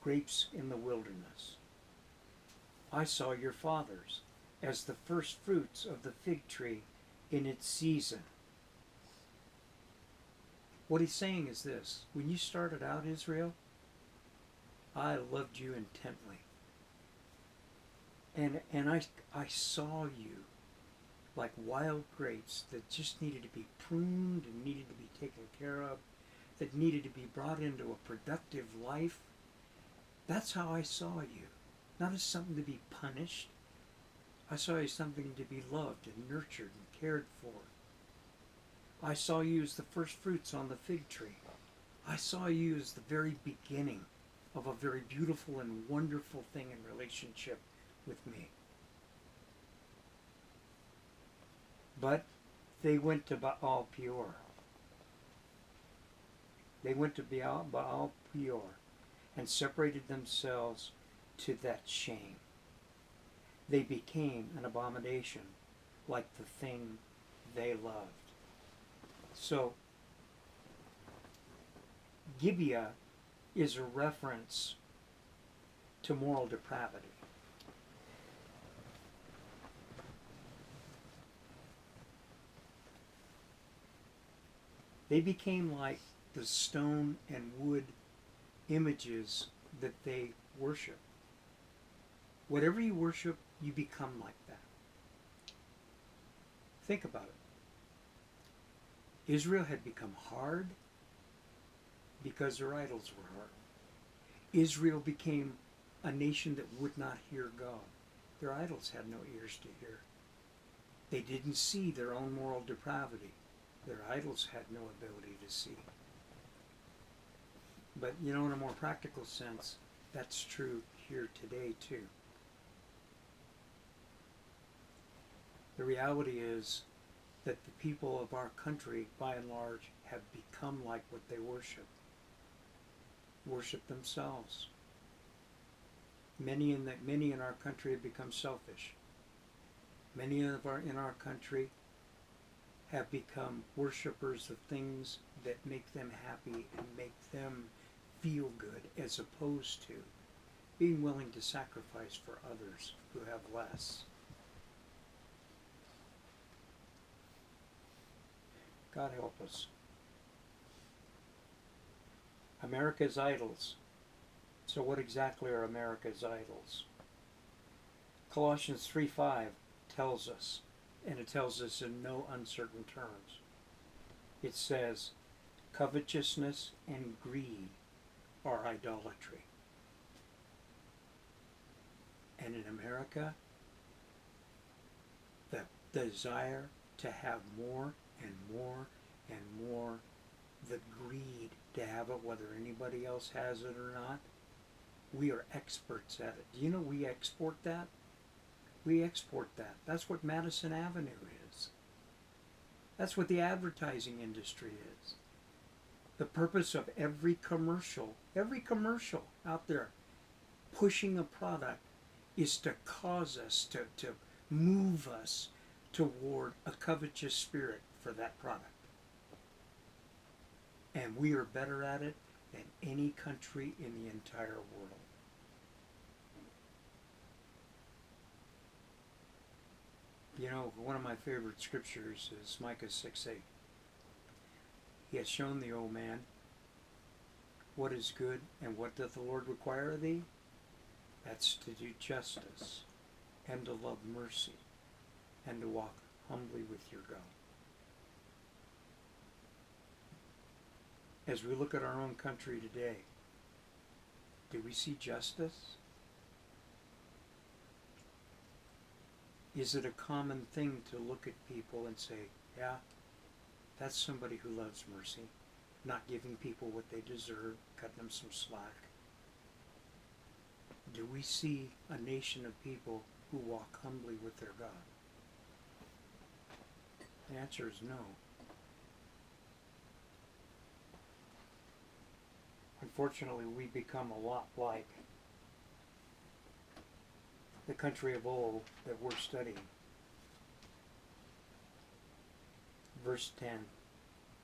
grapes in the wilderness. I saw your fathers as the first fruits of the fig tree in its season. What he's saying is this: when you started out, Israel, I loved you intently. And I saw you like wild grapes that just needed to be pruned and needed to be taken care of, that needed to be brought into a productive life. That's how I saw you. Not as something to be punished. I saw you as something to be loved and nurtured and cared for. I saw you as the first fruits on the fig tree. I saw you as the very beginning of a very beautiful and wonderful thing in relationship with me. But they went to Baal Peor. They went to Baal Peor and separated themselves to that shame. They became an abomination like the thing they loved. So, Gibeah is a reference to moral depravity. They became like the stone and wood images that they worship. Whatever you worship, you become like that. Think about it. Israel had become hard because their idols were hard. Israel became a nation that would not hear God. Their idols had no ears to hear. They didn't see their own moral depravity. Their idols had no ability to see. But, you know, in a more practical sense, that's true here today, too. The reality is that the people of our country, by and large, have become like what they worship. Worship themselves. Many in our country have become selfish. Many in our country have become worshipers of things that make them happy and make them feel good, as opposed to being willing to sacrifice for others who have less. God help us. America's idols. So what exactly are America's idols? Colossians 3:5 tells us, and it tells us in no uncertain terms. It says, covetousness and greed are idolatry. And in America, the desire to have more and more and more, the greed to have it, whether anybody else has it or not, we are experts at it. Do you know we export that? We export that. That's what Madison Avenue is. That's what the advertising industry is. The purpose of every commercial out there pushing a product is to cause us, to move us toward a covetous spirit for that product. And we are better at it than any country in the entire world. You know, one of my favorite scriptures is Micah 6:8. He has shown thee, O man, what is good, and what doth the Lord require of thee? That's to do justice, and to love mercy, and to walk humbly with your God. As we look at our own country today, do we see justice? Is it a common thing to look at people and say, yeah, that's somebody who loves mercy, not giving people what they deserve, cutting them some slack? Do we see a nation of people who walk humbly with their God? The answer is no. Unfortunately, we become a lot like the country of old that we're studying. Verse 10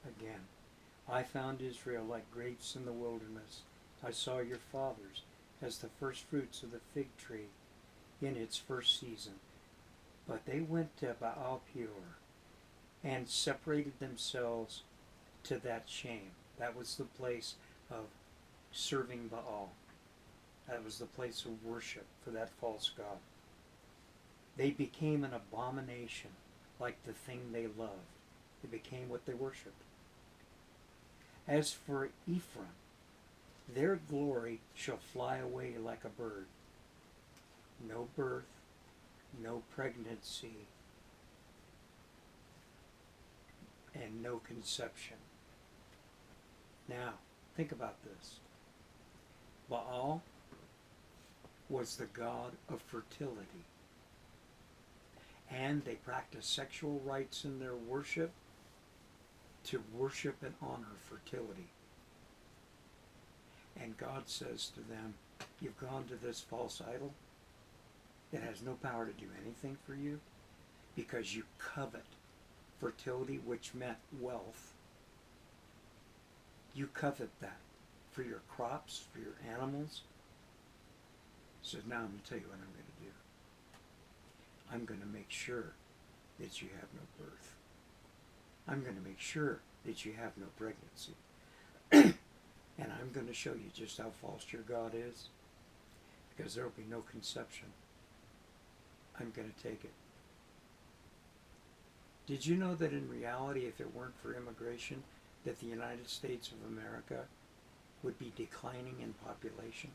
again. I found Israel like grapes in the wilderness. I saw your fathers as the first fruits of the fig tree in its first season. But they went to Baal Peor and separated themselves to that shame. That was the place of serving Baal. That was the place of worship for that false god. They became an abomination, like the thing they loved. They became what they worshipped. As for Ephraim, their glory shall fly away like a bird. No birth, no pregnancy, and no conception. Now, think about this. Baal was the god of fertility. And they practiced sexual rites in their worship to worship and honor fertility. And God says to them, you've gone to this false idol. It has no power to do anything for you because you covet fertility, which meant wealth. You covet that for your crops, for your animals. So now I'm going to tell you what I'm going to do. I'm going to make sure that you have no birth. I'm going to make sure that you have no pregnancy. And I'm going to show you just how false your God is, because there will be no conception. I'm going to take it. Did you know that in reality, if it weren't for immigration, that the United States of America would be declining in population?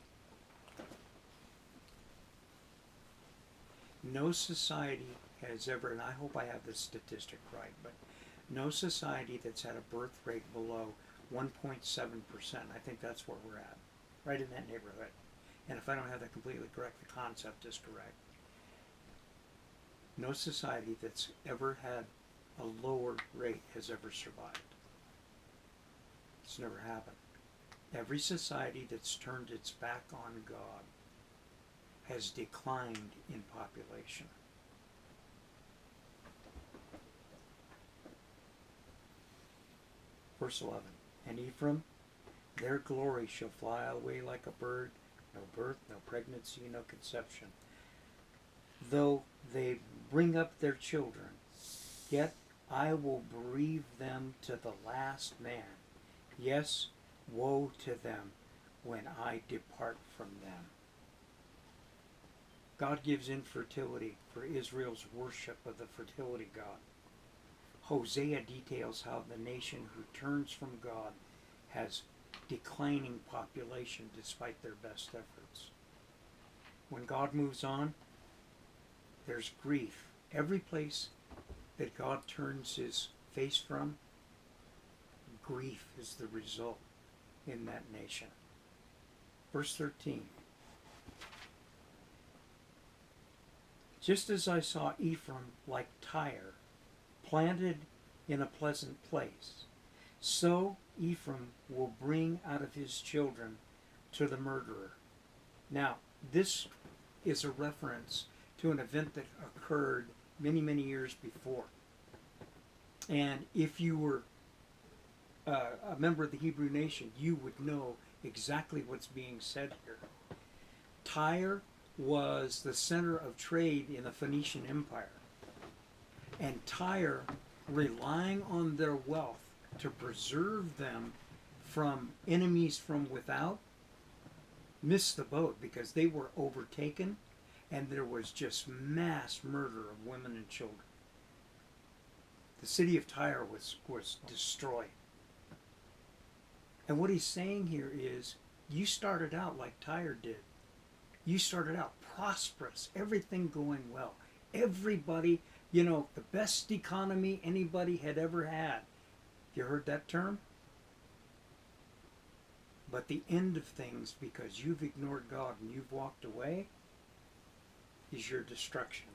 No society has ever, and I hope I have this statistic right, but no society that's had a birth rate below 1.7%, I think that's where we're at, right in that neighborhood. And if I don't have that completely correct, the concept is correct. No society that's ever had a lower rate has ever survived. It's never happened. Every society that's turned its back on God has declined in population. Verse 11, and Ephraim, their glory shall fly away like a bird, no birth, no pregnancy, no conception. Though they bring up their children, yet I will bereave them to the last man. Yes, woe to them when I depart from them. God gives infertility for Israel's worship of the fertility god. Hosea details how the nation who turns from God has declining population despite their best efforts. When God moves on, there's grief. Every place that God turns his face from, grief is the result in that nation. Verse 13. Just as I saw Ephraim like Tyre, planted in a pleasant place, so Ephraim will bring out of his children to the murderer. Now, this is a reference to an event that occurred many, many years before. And if you were a member of the Hebrew nation, you would know exactly what's being said here. Tyre was the center of trade in the Phoenician Empire. And Tyre, relying on their wealth to preserve them from enemies from without, missed the boat because they were overtaken and there was just mass murder of women and children. The city of Tyre was destroyed. And what he's saying here is, you started out like Tyre did. You started out prosperous, everything going well. Everybody, you know, the best economy anybody had ever had. You heard that term? But the end of things, because you've ignored God and you've walked away, is your destruction.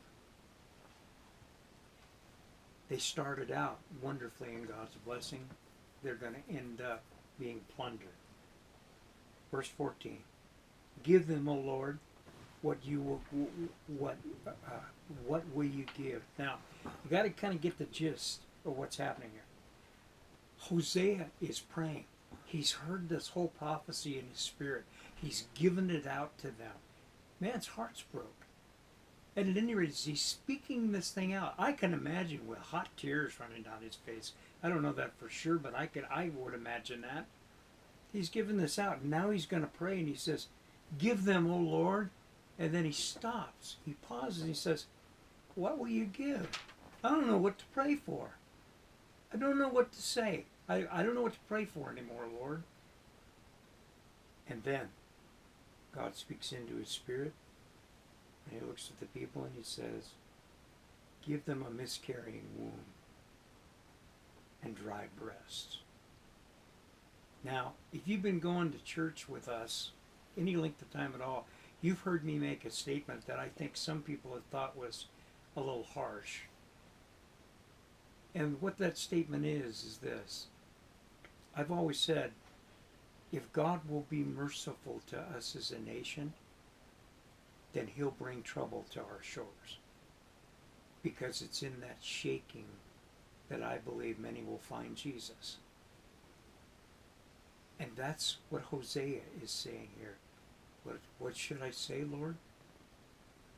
They started out wonderfully in God's blessing. They're going to end up being plundered. Verse 14. Give them, O Lord, what will you give? Now, you got to kind of get the gist of what's happening here. Hosea is praying. He's heard this whole prophecy in his spirit. He's given it out to them. Man's heart's broke. And at any rate, as he's speaking this thing out, I can imagine with hot tears running down his face. I don't know that for sure, but I would imagine that. He's given this out, and now he's going to pray, and he says, "Give them, O Lord." And then he stops. He pauses, and he says, "What will you give? I don't know what to pray for. I don't know what to say. I don't know what to pray for anymore, Lord." And then God speaks into his spirit, and he looks at the people and he says, "Give them a miscarrying womb and dry breasts." Now, if you've been going to church with us any length of time at all, you've heard me make a statement that I think some people have thought was a little harsh. And what that statement is this. I've always said, if God will be merciful to us as a nation, then he'll bring trouble to our shores. Because it's in that shaking that I believe many will find Jesus. And that's what Hosea is saying here. What should I say, Lord?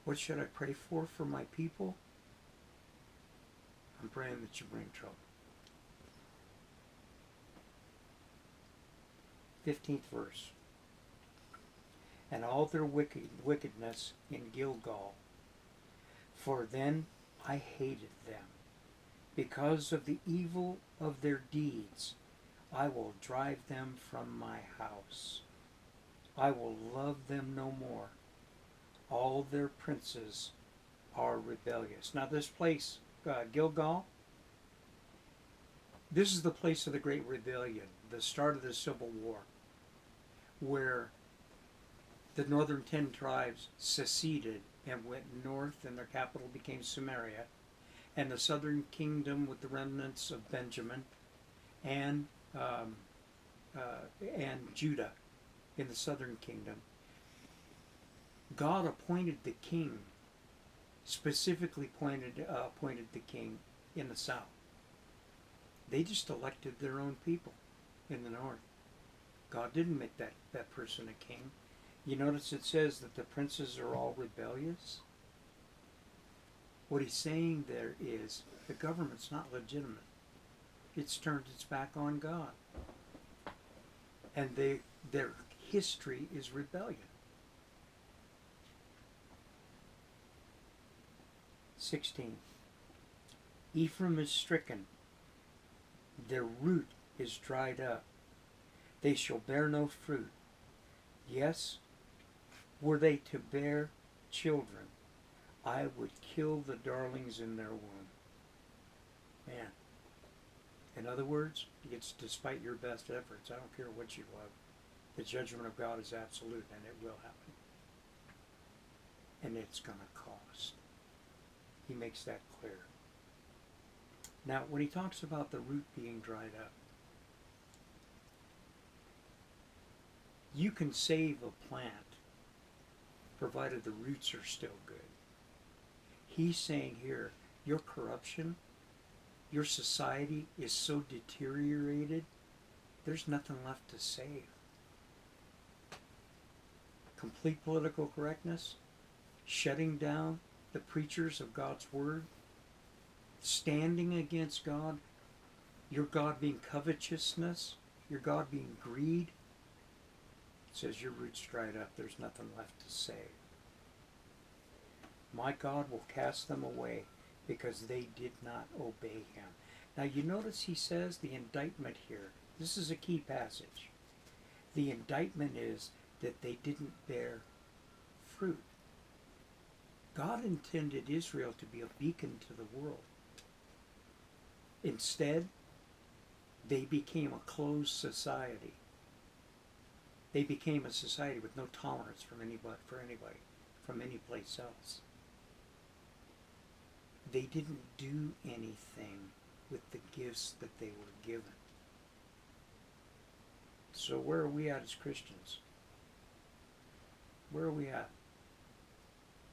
What should I pray for my people? I'm praying that you bring trouble. 15th verse. And all their wickedness in Gilgal. For then I hated them. Because of the evil of their deeds, I will drive them from my house. I will love them no more. All their princes are rebellious. Now this place, Gilgal, this is the place of the Great Rebellion, the start of the Civil War, where the northern 10 tribes seceded and went north, and their capital became Samaria, and the southern kingdom with the remnants of Benjamin and Judah in the southern kingdom. God appointed the king, specifically appointed the king in the south. They just elected their own people in the north. God didn't make that person a king. You notice it says that the princes are all rebellious. What he's saying there is the government's not legitimate. It's turned its back on God. And their history is rebellion. 16. Ephraim is stricken. Their root is dried up. They shall bear no fruit. Yes, were they to bear children, I would kill the darlings in their womb. Man. In other words, it's despite your best efforts. I don't care what you love. The judgment of God is absolute, and it will happen. And it's going to cost. He makes that clear. Now, when he talks about the root being dried up, you can save a plant provided the roots are still good. He's saying here, your corruption, your society is so deteriorated, there's nothing left to save. Complete political correctness, shutting down the preachers of God's word, standing against God, your God being covetousness, your God being greed. It says your roots dried up, there's nothing left to save. My God will cast them away because they did not obey him. Now you notice he says the indictment here. This is a key passage. The indictment is that they didn't bear fruit. God intended Israel to be a beacon to the world. Instead, they became a closed society. They became a society with no tolerance for anybody from any place else. They didn't do anything with the gifts that they were given. So where are we at as Christians? Where are we at?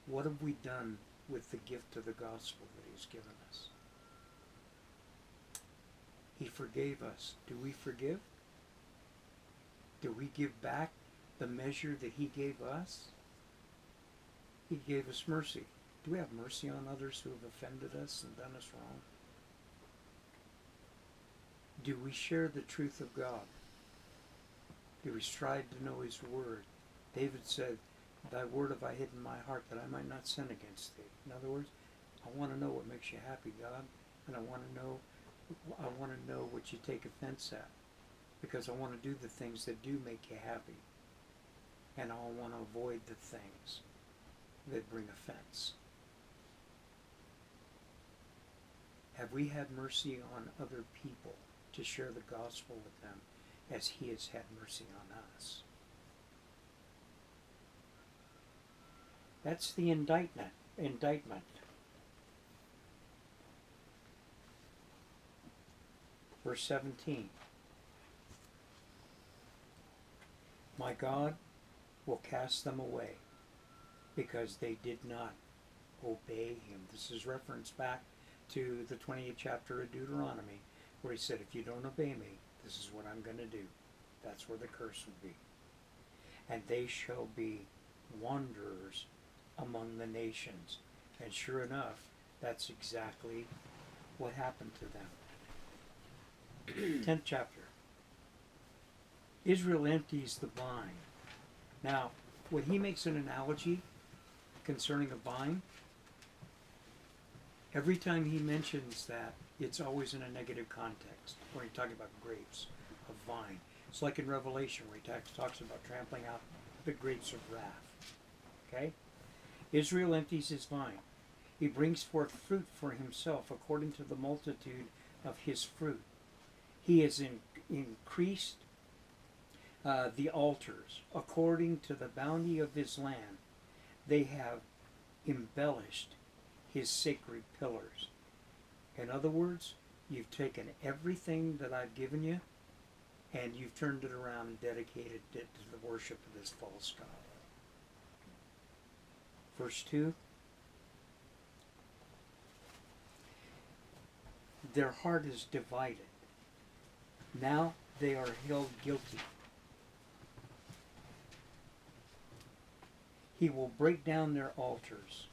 What have we done with the gift of the gospel that he's given us? He forgave us. Do we forgive? Do we give back the measure that he gave us, he gave us mercy. Do we have mercy on others who have offended us and done us wrong? Do we share the truth of God? Do we strive to know his word? David said, thy word have I hid in my heart that I might not sin against thee. In other words, I want to know what makes you happy, God, and I want to know what you take offense at, because I want to do the things that do make you happy, and I want to avoid the things that bring offense. Have we had mercy on other people to share the gospel with them as he has had mercy on us? That's the indictment. Verse 17. My God will cast them away because they did not obey him. This is reference back to the 28th chapter of Deuteronomy, where he said, if you don't obey me, this is what I'm going to do. That's where the curse will be. And they shall be wanderers among the nations. And sure enough, that's exactly what happened to them. 10th chapter. Israel empties the vine. Now, when he makes an analogy concerning a vine, every time he mentions that, it's always in a negative context, when he's talking about grapes, a vine. It's like in Revelation, where he talks about trampling out the grapes of wrath. Okay? Israel empties his vine. He brings forth fruit for himself according to the multitude of his fruit. He has increased the altars according to the bounty of his land. They have embellished his sacred pillars. In other words, you've taken everything that I've given you and you've turned it around and dedicated it to the worship of this false god. Verse 2. Their heart is divided. Now they are held guilty. He will break down their altars.